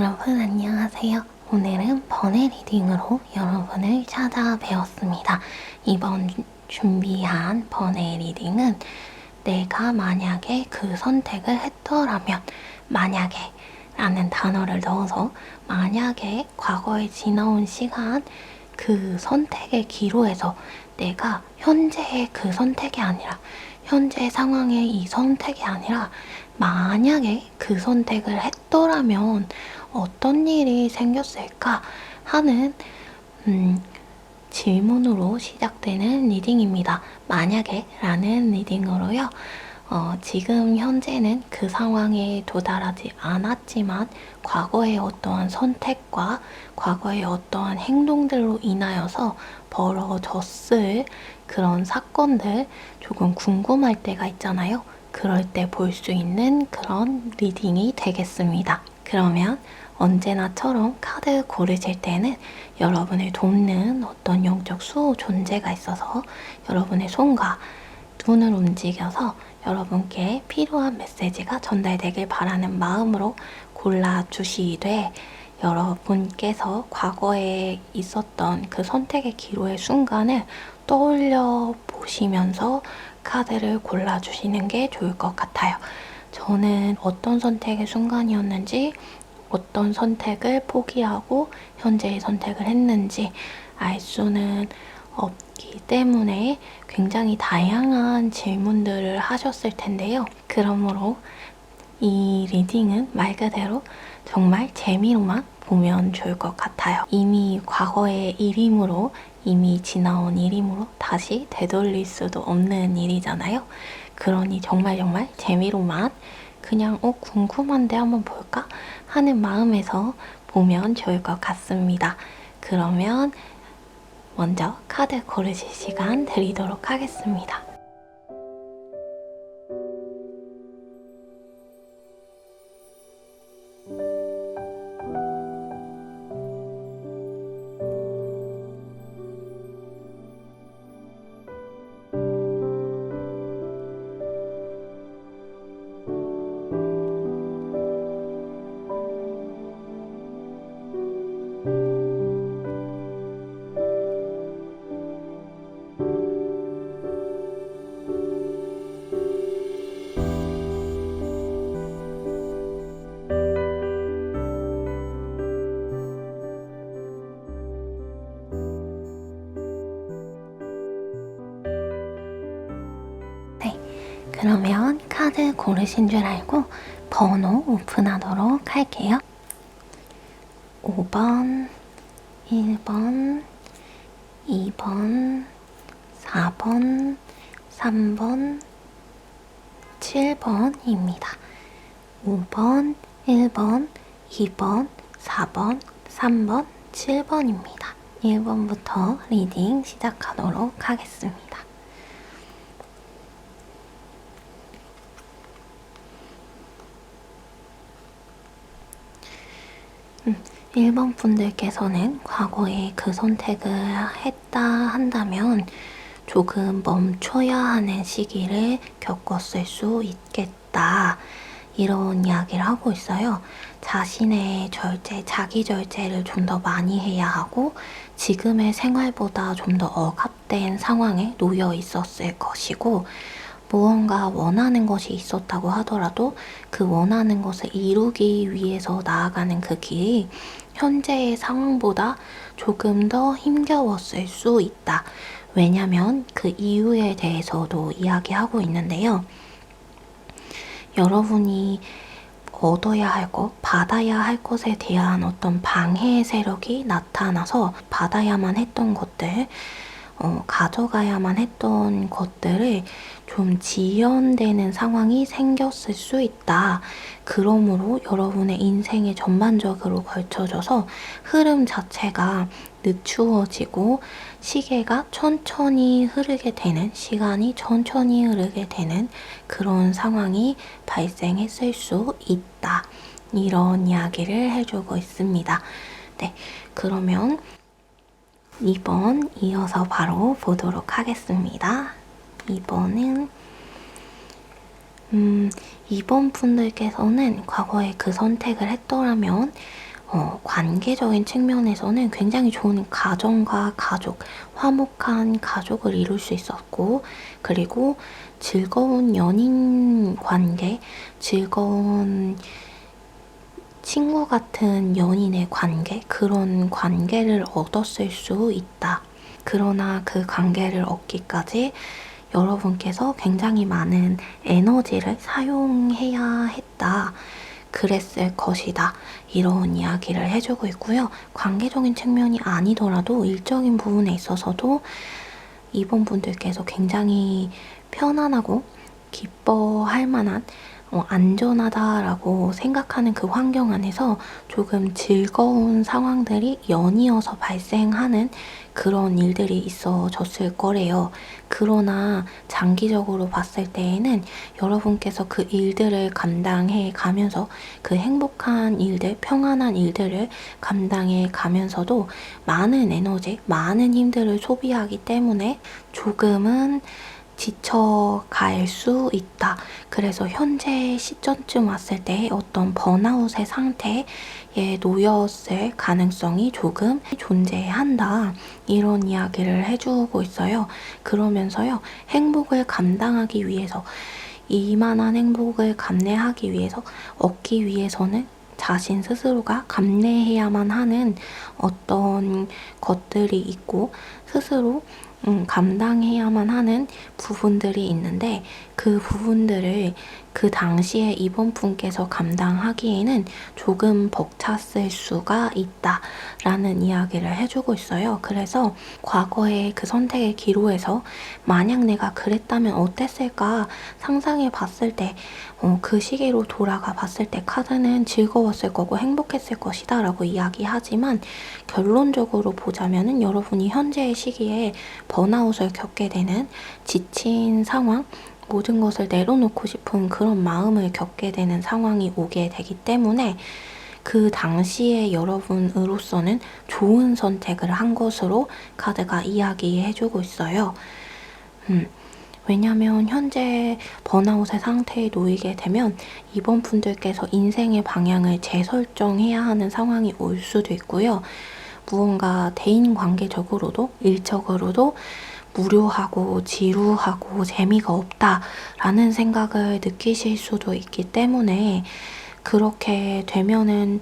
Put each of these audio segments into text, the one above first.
여러분 안녕하세요. 오늘은 번외 리딩으로 여러분을 찾아뵈었습니다. 이번 준비한 번외 리딩은 내가 만약에 그 선택을 했더라면, 만약에 라는 단어를 넣어서 만약에 과거에 지나온 시간 그 선택의 기로에서 내가 현재의 그 선택이 아니라, 현재 상황의 이 선택이 아니라 만약에 그 선택을 했더라면 어떤 일이 생겼을까 하는 질문으로 시작되는 리딩입니다. 만약에 라는 리딩으로요. 지금 현재는 그 상황에 도달하지 않았지만 과거의 어떠한 선택과 과거의 어떠한 행동들로 인하여서 벌어졌을 그런 사건들 조금 궁금할 때가 있잖아요. 그럴 때 볼 수 있는 그런 리딩이 되겠습니다. 그러면 언제나처럼 카드 고르실 때는 여러분을 돕는 어떤 영적 수호 존재가 있어서 여러분의 손과 눈을 움직여서 여러분께 필요한 메시지가 전달되길 바라는 마음으로 골라주시되, 여러분께서 과거에 있었던 그 선택의 기로의 순간을 떠올려 보시면서 카드를 골라주시는 게 좋을 것 같아요. 저는 어떤 선택의 순간이었는지, 어떤 선택을 포기하고 현재의 선택을 했는지 알 수는 없기 때문에 굉장히 다양한 질문들을 하셨을 텐데요. 그러므로 이 리딩은 말 그대로 정말 재미로만 보면 좋을 것 같아요. 이미 과거의 일이므로, 이미 지나온 일이므로 다시 되돌릴 수도 없는 일이잖아요. 그러니 정말 재미로만 그냥 궁금한데 한번 볼까 하는 마음에서 보면 좋을 것 같습니다. 그러면 먼저 카드 고르실 시간 드리도록 하겠습니다. 그러면 카드 고르신 줄 알고 번호 오픈하도록 할게요. 5번, 1번, 2번, 4번, 3번, 7번입니다. 5번, 1번, 2번, 4번, 3번, 7번입니다. 1번부터 리딩 시작하도록 하겠습니다. 1번 분들께서는 과거에 그 선택을 했다 한다면 조금 멈춰야 하는 시기를 겪었을 수 있겠다, 이런 이야기를 하고 있어요. 자신의 절제, 자기 절제를 좀 더 많이 해야 하고 지금의 생활보다 좀 더 억압된 상황에 놓여 있었을 것이고, 무언가 원하는 것이 있었다고 하더라도 그 원하는 것을 이루기 위해서 나아가는 그 길이 현재의 상황보다 조금 더 힘겨웠을 수 있다. 왜냐면 그 이유에 대해서도 이야기하고 있는데요. 여러분이 얻어야 할 것, 받아야 할 것에 대한 어떤 방해 세력이 나타나서 받아야만 했던 것들, 가져가야만 했던 것들을 좀 지연되는 상황이 생겼을 수 있다. 그러므로 여러분의 인생에 전반적으로 걸쳐져서 흐름 자체가 늦추어지고 시계가 천천히 흐르게 되는, 시간이 천천히 흐르게 되는 그런 상황이 발생했을 수 있다. 이런 이야기를 해주고 있습니다. 네, 그러면 2번 이어서 바로 보도록 하겠습니다. 2번은 2번 분들께서는 과거에 그 선택을 했더라면 관계적인 측면에서는 굉장히 좋은 가정과 가족, 화목한 가족을 이룰 수 있었고, 그리고 즐거운 연인 관계, 즐거운 친구 같은 연인의 관계, 그런 관계를 얻었을 수 있다. 그러나 그 관계를 얻기까지 여러분께서 굉장히 많은 에너지를 사용해야 했다. 그랬을 것이다. 이런 이야기를 해주고 있고요. 관계적인 측면이 아니더라도 일적인 부분에 있어서도 이번 분들께서 굉장히 편안하고 기뻐할 만한 안전하다라고 생각하는 그 환경 안에서 조금 즐거운 상황들이 연이어서 발생하는 그런 일들이 있어졌을 거래요. 그러나 장기적으로 봤을 때에는 여러분께서 그 일들을 감당해 가면서 그 행복한 일들, 평안한 일들을 감당해 가면서도 많은 에너지, 많은 힘들을 소비하기 때문에 조금은 지쳐갈 수 있다. 그래서 현재 시점쯤 왔을 때 어떤 번아웃의 상태에 놓였을 가능성이 조금 존재한다. 이런 이야기를 해주고 있어요. 그러면서요, 행복을 감당하기 위해서, 이만한 행복을 감내하기 위해서, 얻기 위해서는 자신 스스로가 감내해야만 하는 어떤 것들이 있고, 스스로 감당해야만 하는 부분들이 있는데, 그 부분들을 그 당시에 이번 분께서 감당하기에는 조금 벅찼을 수가 있다 라는 이야기를 해주고 있어요. 그래서 과거의 그 선택의 기로에서 만약 내가 그랬다면 어땠을까 상상해 봤을 때 그 시기로 돌아가 봤을 때 카드는 즐거웠을 거고 행복했을 것이다 라고 이야기하지만, 결론적으로 보자면은 여러분이 현재의 시기에 번아웃을 겪게 되는 지친 상황, 모든 것을 내려놓고 싶은 그런 마음을 겪게 되는 상황이 오게 되기 때문에 그 당시에 여러분으로서는 좋은 선택을 한 것으로 카드가 이야기해주고 있어요. 왜냐면 현재 번아웃의 상태에 놓이게 되면 이번 분들께서 인생의 방향을 재설정해야 하는 상황이 올 수도 있고요. 무언가 대인관계적으로도 일적으로도 무료하고 지루하고 재미가 없다라는 생각을 느끼실 수도 있기 때문에, 그렇게 되면은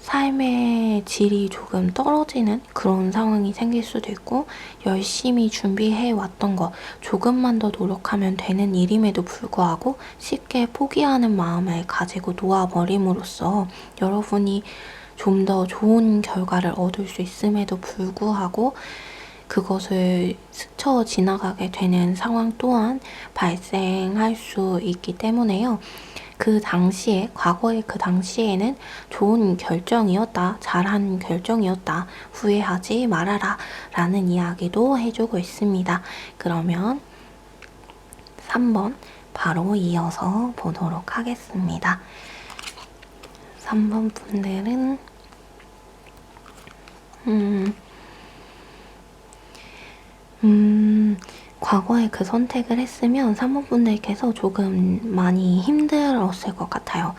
삶의 질이 조금 떨어지는 그런 상황이 생길 수도 있고, 열심히 준비해 왔던 거 조금만 더 노력하면 되는 일임에도 불구하고 쉽게 포기하는 마음을 가지고 놓아버림으로써 여러분이 좀 더 좋은 결과를 얻을 수 있음에도 불구하고 그것을 스쳐 지나가게 되는 상황 또한 발생할 수 있기 때문에요. 그 당시에, 과거의 그 당시에는 좋은 결정이었다, 잘한 결정이었다, 후회하지 말아라 라는 이야기도 해주고 있습니다. 그러면 3번 바로 이어서 보도록 하겠습니다. 3번 분들은 과거에 그 선택을 했으면 사모분들께서 조금 많이 힘들었을 것 같아요.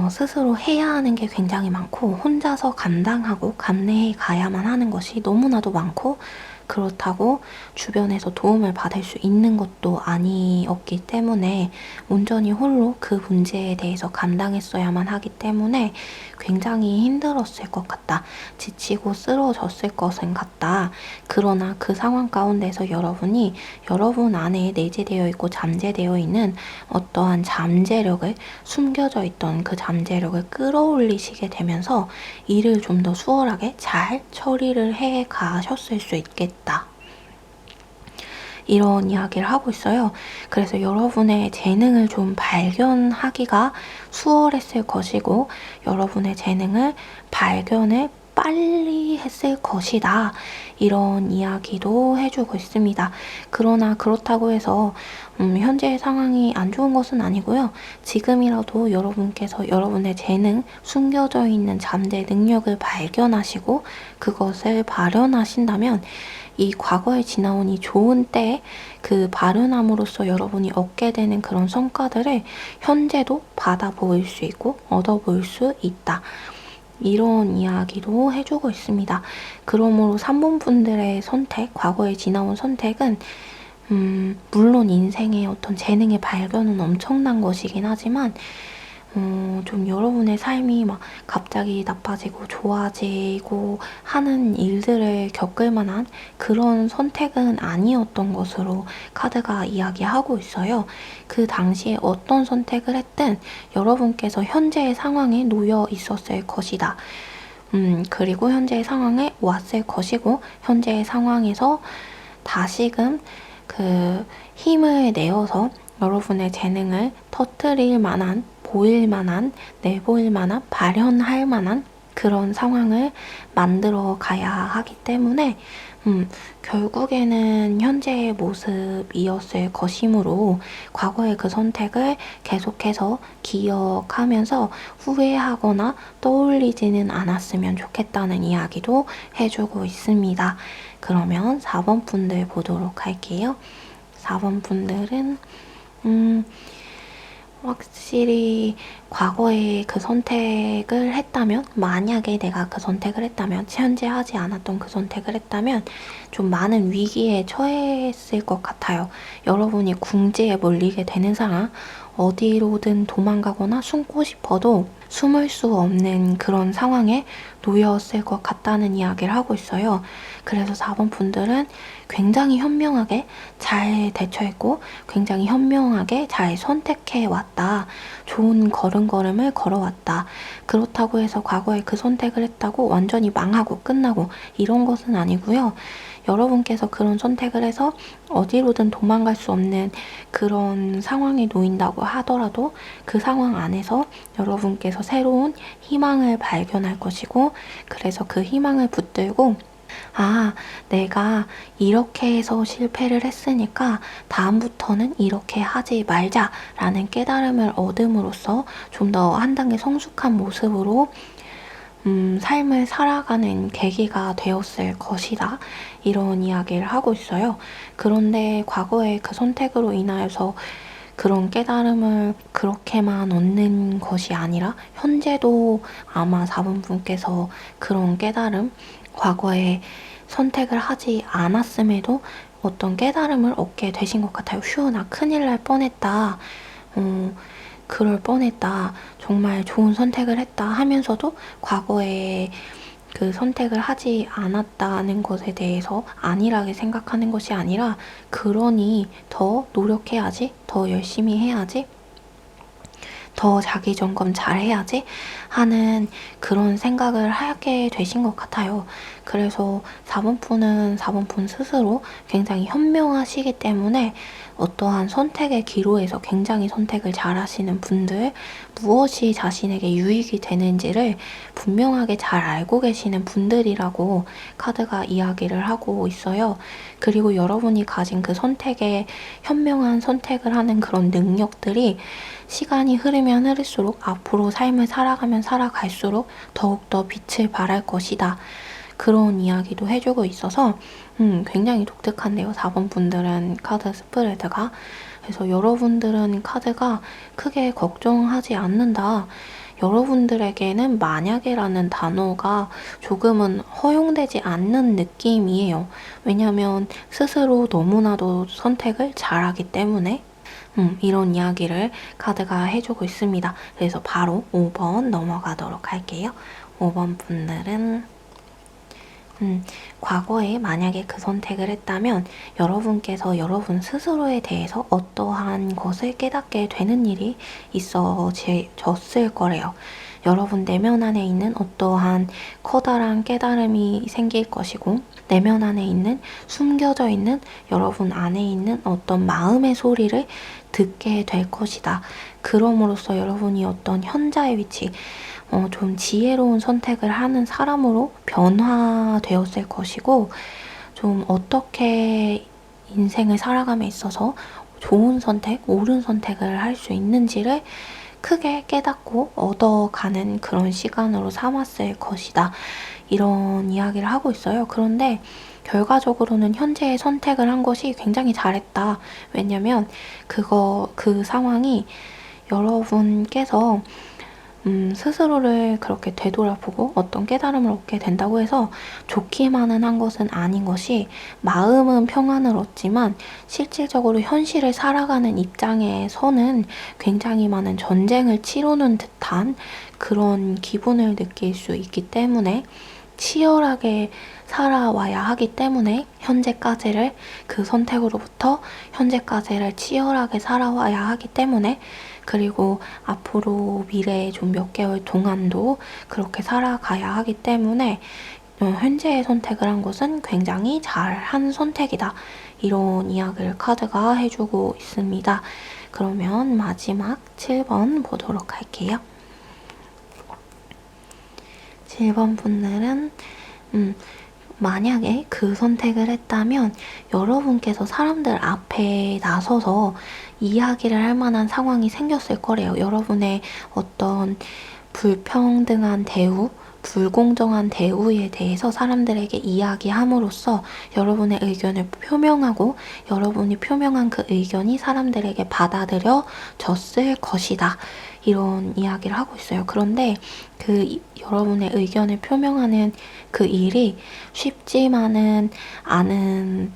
스스로 해야 하는 게 굉장히 많고, 혼자서 감당하고 감내해 가야만 하는 것이 너무나도 많고, 그렇다고 주변에서 도움을 받을 수 있는 것도 아니었기 때문에 온전히 홀로 그 문제에 대해서 감당했어야만 하기 때문에 굉장히 힘들었을 것 같다. 지치고 쓰러졌을 것은 같다. 그러나 그 상황 가운데서 여러분이 여러분 안에 내재되어 있고 잠재되어 있는 어떠한 잠재력을, 숨겨져 있던 그 잠재력을 끌어올리시게 되면서 일을 좀 더 수월하게 잘 처리를 해 가셨을 수 있겠다. 이런 이야기를 하고 있어요. 그래서 여러분의 재능을 좀 발견하기가 수월했을 것이고, 여러분의 재능을 발견을 빨리 했을 것이다. 이런 이야기도 해주고 있습니다. 그러나 그렇다고 해서 현재의 상황이 안 좋은 것은 아니고요. 지금이라도 여러분께서 여러분의 재능, 숨겨져 있는 잠재 능력을 발견하시고 그것을 발현하신다면 이 과거에 지나온 이 좋은 때에 그 발현함으로써 여러분이 얻게 되는 그런 성과들을 현재도 받아 보일 수 있고 얻어 보일 수 있다. 이런 이야기도 해주고 있습니다. 그러므로 3번 분들의 선택, 과거에 지나온 선택은 물론 인생의 어떤 재능의 발견은 엄청난 것이긴 하지만 좀 여러분의 삶이 막 갑자기 나빠지고 좋아지고 하는 일들을 겪을 만한 그런 선택은 아니었던 것으로 카드가 이야기하고 있어요. 그 당시에 어떤 선택을 했든 여러분께서 현재의 상황에 놓여 있었을 것이다. 그리고 현재의 상황에 왔을 것이고 현재의 상황에서 다시금 그 힘을 내어서 여러분의 재능을 터뜨릴 만한, 보일 만한, 내보일 만한, 발현할 만한 그런 상황을 만들어 가야 하기 때문에 결국에는 현재의 모습이었을 것이므로 과거의 그 선택을 계속해서 기억하면서 후회하거나 떠올리지는 않았으면 좋겠다는 이야기도 해주고 있습니다. 그러면 4번 분들 보도록 할게요. 4번 분들은 확실히 과거에 그 선택을 했다면, 만약에 내가 그 선택을 했다면, 현재 하지 않았던 그 선택을 했다면 좀 많은 위기에 처했을 것 같아요. 여러분이 궁지에 몰리게 되는 상황, 어디로든 도망가거나 숨고 싶어도 숨을 수 없는 그런 상황에 놓였을 것 같다는 이야기를 하고 있어요. 그래서 4번 분들은 굉장히 현명하게 잘 대처했고 굉장히 현명하게 잘 선택해 왔다. 좋은 걸음걸음을 걸어왔다. 그렇다고 해서 과거에 그 선택을 했다고 완전히 망하고 끝나고 이런 것은 아니고요. 여러분께서 그런 선택을 해서 어디로든 도망갈 수 없는 그런 상황에 놓인다고 하더라도 그 상황 안에서 여러분께서 새로운 희망을 발견할 것이고 그래서 그 희망을 붙들고 아, 내가 이렇게 해서 실패를 했으니까 다음부터는 이렇게 하지 말자라는 깨달음을 얻음으로써 좀 더 한 단계 성숙한 모습으로 삶을 살아가는 계기가 되었을 것이다. 이런 이야기를 하고 있어요. 그런데 과거의 그 선택으로 인하여서 그런 깨달음을 그렇게만 얻는 것이 아니라 현재도 아마 4번 분께서 그런 깨달음, 과거에 선택을 하지 않았음에도 어떤 깨달음을 얻게 되신 것 같아요. 휴, 나 큰일 날 뻔했다. 그럴 뻔했다. 정말 좋은 선택을 했다 하면서도 과거에 그 선택을 하지 않았다는 것에 대해서 안일하게 생각하는 것이 아니라 그러니 더 노력해야지, 더 열심히 해야지, 더 자기 점검 잘 해야지 하는 그런 생각을 하게 되신 것 같아요. 그래서 4번 분은 4번 분 스스로 굉장히 현명하시기 때문에 어떠한 선택의 기로에서 굉장히 선택을 잘 하시는 분들, 무엇이 자신에게 유익이 되는지를 분명하게 잘 알고 계시는 분들이라고 카드가 이야기를 하고 있어요. 그리고 여러분이 가진 그 선택에 현명한 선택을 하는 그런 능력들이 시간이 흐르면 흐를수록 앞으로 삶을 살아가면 살아갈수록 더욱더 빛을 발할 것이다. 그런 이야기도 해주고 있어서 굉장히 독특한데요. 4번 분들은 카드 스프레드가. 그래서 여러분들은 카드가 크게 걱정하지 않는다. 여러분들에게는 만약에라는 단어가 조금은 허용되지 않는 느낌이에요. 왜냐면 스스로 너무나도 선택을 잘하기 때문에 이런 이야기를 카드가 해주고 있습니다. 그래서 바로 5번 넘어가도록 할게요. 5번 분들은 과거에 만약에 그 선택을 했다면 여러분께서 여러분 스스로에 대해서 어떠한 것을 깨닫게 되는 일이 있어졌을 거래요. 여러분 내면 안에 있는 어떠한 커다란 깨달음이 생길 것이고 내면 안에 있는 숨겨져 있는 여러분 안에 있는 어떤 마음의 소리를 듣게 될 것이다. 그럼으로써 여러분이 어떤 현자의 위치, 좀 지혜로운 선택을 하는 사람으로 변화되었을 것이고 좀 어떻게 인생을 살아감에 있어서 좋은 선택, 옳은 선택을 할 수 있는지를 크게 깨닫고 얻어가는 그런 시간으로 삼았을 것이다. 이런 이야기를 하고 있어요. 그런데 결과적으로는 현재의 선택을 한 것이 굉장히 잘했다. 왜냐면 그 상황이 여러분께서 스스로를 그렇게 되돌아보고 어떤 깨달음을 얻게 된다고 해서 좋기만은 한 것은 아닌 것이, 마음은 평안을 얻지만 실질적으로 현실을 살아가는 입장에서는 굉장히 많은 전쟁을 치르는 듯한 그런 기분을 느낄 수 있기 때문에, 치열하게 살아와야 하기 때문에 현재까지를, 그 선택으로부터 현재까지를 치열하게 살아와야 하기 때문에, 그리고 앞으로 미래의 좀 몇 개월 동안도 그렇게 살아가야 하기 때문에 현재의 선택을 한 것은 굉장히 잘한 선택이다. 이런 이야기를 카드가 해주고 있습니다. 그러면 마지막 7번 보도록 할게요. 7번 분들은 만약에 그 선택을 했다면 여러분께서 사람들 앞에 나서서 이야기를 할 만한 상황이 생겼을 거래요. 여러분의 어떤 불평등한 대우, 불공정한 대우에 대해서 사람들에게 이야기함으로써 여러분의 의견을 표명하고, 여러분이 표명한 그 의견이 사람들에게 받아들여졌을 것이다. 이런 이야기를 하고 있어요. 그런데 그 여러분의 의견을 표명하는 그 일이 쉽지만은 않은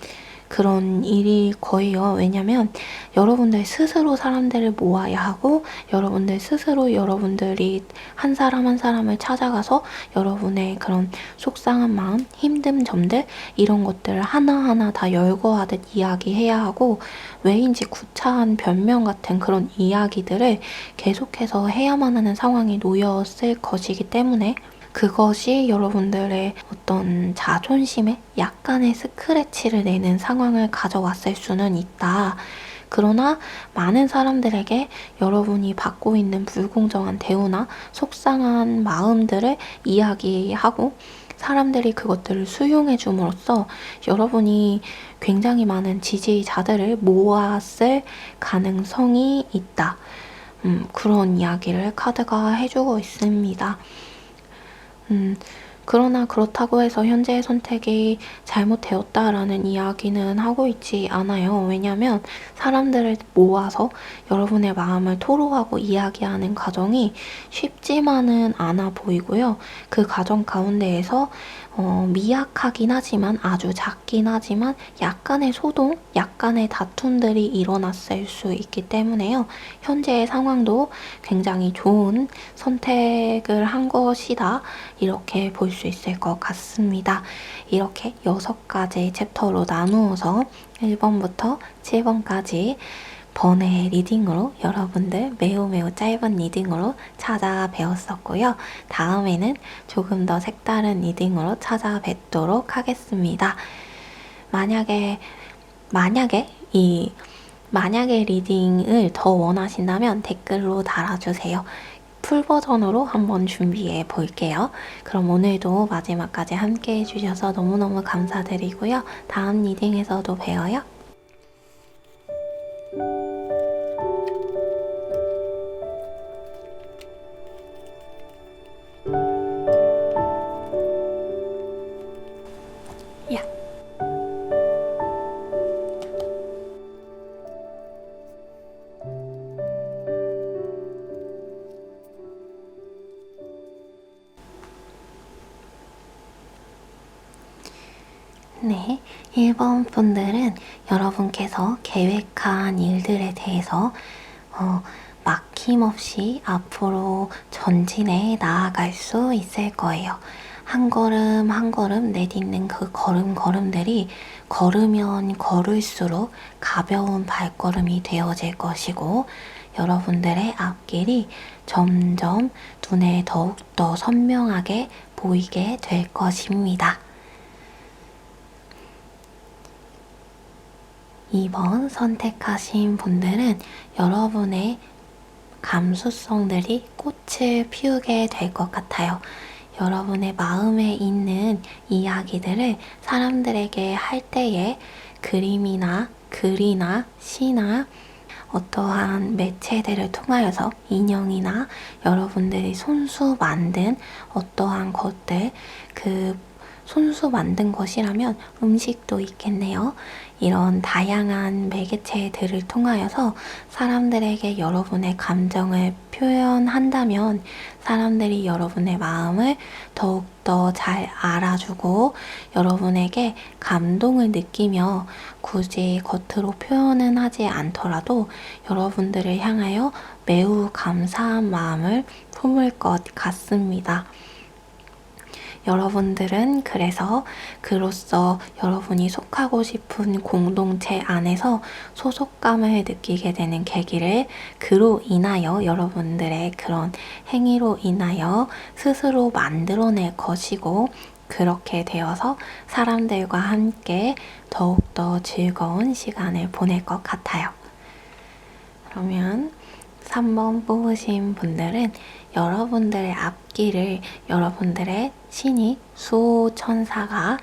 그런 일일 거예요. 왜냐면 여러분들 스스로 사람들을 모아야 하고, 여러분들 스스로 여러분들이 한 사람 한 사람을 찾아가서 여러분의 그런 속상한 마음, 힘든 점들, 이런 것들을 하나하나 다 열거하듯 이야기해야 하고, 왜인지 구차한 변명 같은 그런 이야기들을 계속해서 해야만 하는 상황에 놓였을 것이기 때문에, 그것이 여러분들의 어떤 자존심에 약간의 스크래치를 내는 상황을 가져왔을 수는 있다. 그러나 많은 사람들에게 여러분이 받고 있는 불공정한 대우나 속상한 마음들을 이야기하고, 사람들이 그것들을 수용해 줌으로써 여러분이 굉장히 많은 지지자들을 모았을 가능성이 있다. 그런 이야기를 카드가 해주고 있습니다. 그러나 그렇다고 해서 현재의 선택이 잘못되었다라는 이야기는 하고 있지 않아요. 왜냐면 사람들을 모아서 여러분의 마음을 토로하고 이야기하는 과정이 쉽지만은 않아 보이고요. 그 과정 가운데에서 미약하긴 하지만, 아주 작긴 하지만 약간의 소동, 약간의 다툼들이 일어났을 수 있기 때문에요. 현재의 상황도 굉장히 좋은 선택을 한 것이다. 이렇게 볼 수 있을 것 같습니다. 이렇게 6가지 챕터로 나누어서 1번부터 7번까지 번외 리딩으로, 여러분들 매우 짧은 리딩으로 찾아뵈었었고요. 다음에는 조금 더 색다른 리딩으로 찾아뵙도록 하겠습니다. 만약에 리딩을 더 원하신다면 댓글로 달아주세요. 풀 버전으로 한번 준비해 볼게요. 그럼 오늘도 마지막까지 함께 해주셔서 너무너무 감사드리고요. 다음 리딩에서도 봬요. 네, 1번 분들은 여러분께서 계획한 일들에 대해서 막힘없이 앞으로 전진해 나아갈 수 있을 거예요. 한 걸음 한 걸음 내딛는 그 걸음들이 걸으면 걸을수록 가벼운 발걸음이 되어질 것이고, 여러분들의 앞길이 점점 눈에 더욱더 선명하게 보이게 될 것입니다. 2번 선택하신 분들은 여러분의 감수성들이 꽃을 피우게 될 것 같아요. 여러분의 마음에 있는 이야기들을 사람들에게 할 때에 그림이나 글이나 시나 어떠한 매체들을 통하여서, 인형이나 여러분들이 손수 만든 어떠한 것들, 그 손수 만든 것이라면 음식도 있겠네요. 이런 다양한 매개체들을 통하여서 사람들에게 여러분의 감정을 표현한다면 사람들이 여러분의 마음을 더욱더 잘 알아주고 여러분에게 감동을 느끼며 굳이 겉으로 표현은 하지 않더라도 여러분들을 향하여 매우 감사한 마음을 품을 것 같습니다. 여러분들은 그래서 그로써 여러분이 속하고 싶은 공동체 안에서 소속감을 느끼게 되는 계기를 그로 인하여 여러분들의 그런 행위로 인하여 스스로 만들어낼 것이고 그렇게 되어서 사람들과 함께 더욱더 즐거운 시간을 보낼 것 같아요. 그러면 3번 뽑으신 분들은 여러분들의 앞길을 여러분들의 신이 수호천사가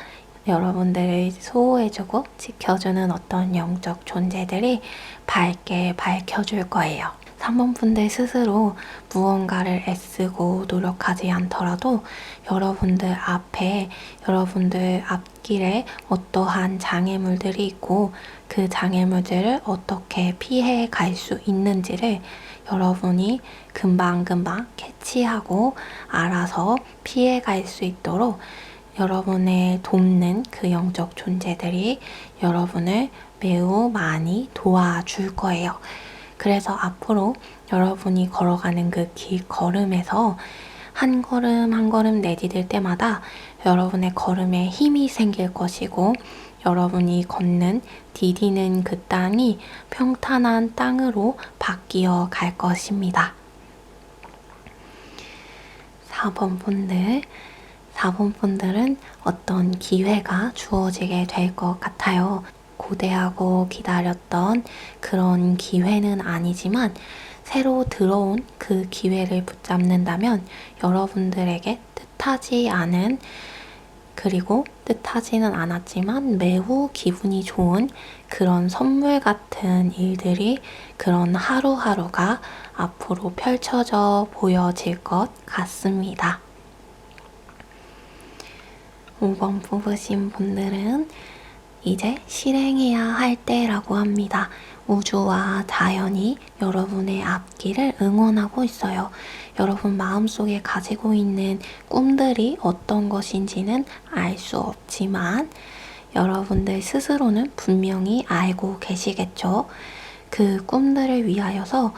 여러분들을 수호해주고 지켜주는 어떤 영적 존재들이 밝게 밝혀줄 거예요. 3번 분들 스스로 무언가를 애쓰고 노력하지 않더라도 여러분들 앞에 여러분들 앞길에 어떠한 장애물들이 있고 그 장애물들을 어떻게 피해 갈 수 있는지를 여러분이 금방금방 캐치하고 알아서 피해 갈 수 있도록 여러분의 돕는 그 영적 존재들이 여러분을 매우 많이 도와줄 거예요. 그래서 앞으로 여러분이 걸어가는 그 길 걸음에서 한 걸음 한 걸음 내디딜 때마다 여러분의 걸음에 힘이 생길 것이고 여러분이 걷는 디디는 그 땅이 평탄한 땅으로 바뀌어 갈 것입니다. 4번 분들은 어떤 기회가 주어지게 될 것 같아요. 고대하고 기다렸던 그런 기회는 아니지만 새로 들어온 그 기회를 붙잡는다면 여러분들에게 뜻하지 않은 그리고 뜻하지는 않았지만 매우 기분이 좋은 그런 선물 같은 일들이 그런 하루하루가 앞으로 펼쳐져 보여질 것 같습니다. 5번 뽑으신 분들은 이제 실행해야 할 때라고 합니다. 우주와 자연이 여러분의 앞길을 응원하고 있어요. 여러분 마음속에 가지고 있는 꿈들이 어떤 것인지는 알 수 없지만 여러분들 스스로는 분명히 알고 계시겠죠. 그 꿈들을 위하여서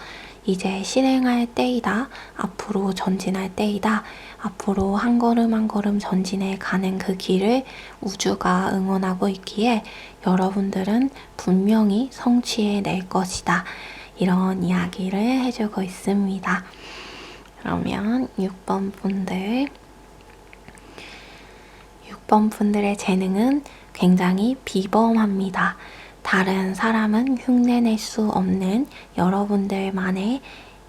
이제 실행할 때이다. 앞으로 전진할 때이다. 앞으로 한 걸음 한 걸음 전진해 가는 그 길을 우주가 응원하고 있기에 여러분들은 분명히 성취해낼 것이다. 이런 이야기를 해주고 있습니다. 그러면 6번 분들의 재능은 굉장히 비범합니다. 다른 사람은 흉내낼 수 없는 여러분들만의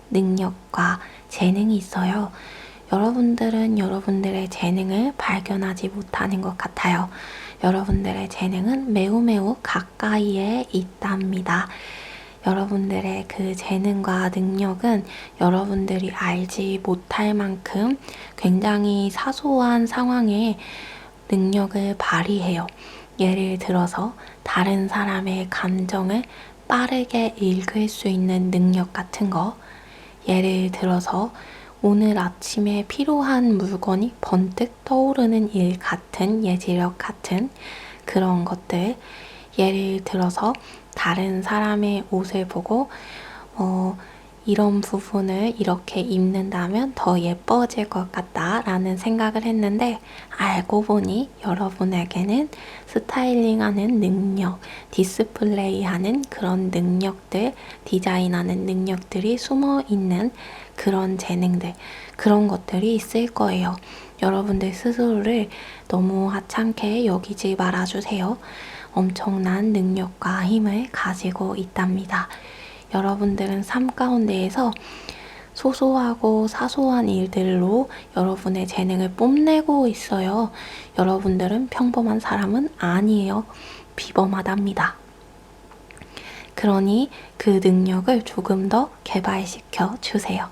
능력과 재능이 있어요. 여러분들은 여러분들의 재능을 발견하지 못하는 것 같아요. 여러분들의 재능은 매우 가까이에 있답니다. 여러분들의 그 재능과 능력은 여러분들이 알지 못할 만큼 굉장히 사소한 상황에 능력을 발휘해요. 예를 들어서 다른 사람의 감정을 빠르게 읽을 수 있는 능력 같은 거, 예를 들어서 오늘 아침에 필요한 물건이 번뜩 떠오르는 일 같은 예지력 같은 그런 것들, 예를 들어서 다른 사람의 옷을 보고 이런 부분을 이렇게 입는다면 더 예뻐질 것 같다 라는 생각을 했는데 알고 보니 여러분에게는 스타일링하는 능력, 디스플레이하는 그런 능력들, 디자인하는 능력들이 숨어 있는 그런 재능들, 그런 것들이 있을 거예요. 여러분들 스스로를 너무 하찮게 여기지 말아주세요. 엄청난 능력과 힘을 가지고 있답니다. 여러분들은 삶 가운데에서 소소하고 사소한 일들로 여러분의 재능을 뽐내고 있어요. 여러분들은 평범한 사람은 아니에요. 비범하답니다. 그러니 그 능력을 조금 더 개발시켜 주세요.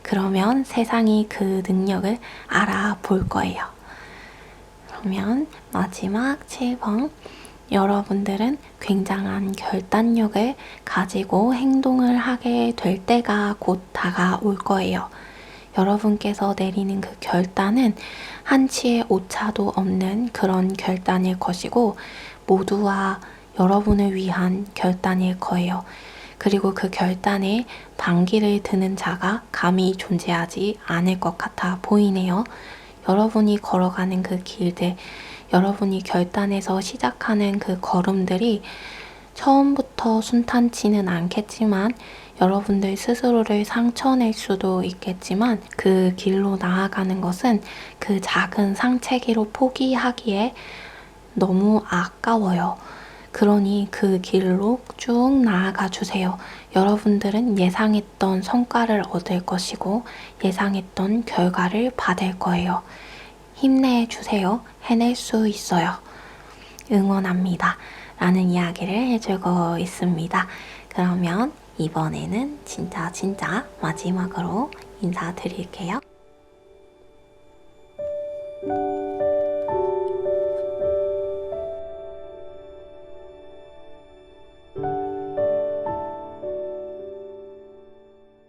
그러면 세상이 그 능력을 알아볼 거예요. 그러면 마지막 7번. 여러분들은 굉장한 결단력을 가지고 행동을 하게 될 때가 곧 다가올 거예요. 여러분께서 내리는 그 결단은 한치의 오차도 없는 그런 결단일 것이고 모두와 여러분을 위한 결단일 거예요. 그리고 그 결단에 반기를 드는 자가 감히 존재하지 않을 것 같아 보이네요. 여러분이 걸어가는 그 길들, 여러분이 결단해서 시작하는 그 걸음들이 처음부터 순탄치는 않겠지만 여러분들 스스로를 상처낼 수도 있겠지만 그 길로 나아가는 것은 그 작은 상체기로 포기하기에 너무 아까워요. 그러니 그 길로 쭉 나아가 주세요. 여러분들은 예상했던 성과를 얻을 것이고 예상했던 결과를 받을 거예요. 힘내주세요. 해낼 수 있어요. 응원합니다. 라는 이야기를 해주고 있습니다. 그러면 이번에는 진짜 마지막으로 인사드릴게요.